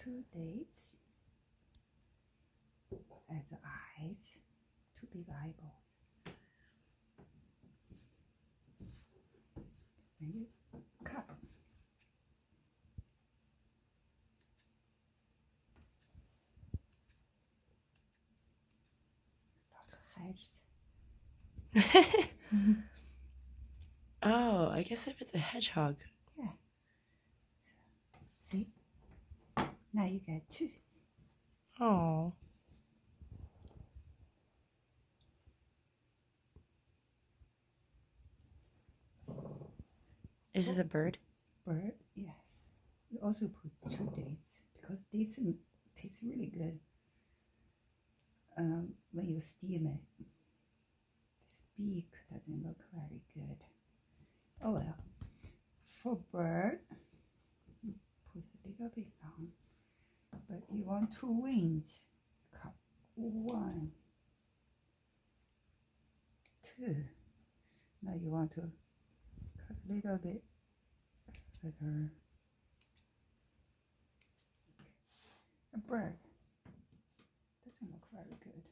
2 dates as eyes, 2 big eyeballs. And you cut. Lot of hedges. Oh, I guess if it's a hedgehog. Yeah. See? Now you get 2. Oh. Is this a bird? Bird, yes. You also put 2 dates because this tastes really good when you steam it. This beak doesn't look very good. Oh well. For bird, you put a little bit on, but you want 2 wings. Cut 1, 2. Now you want to cut a little bit further. A bird doesn't look very good.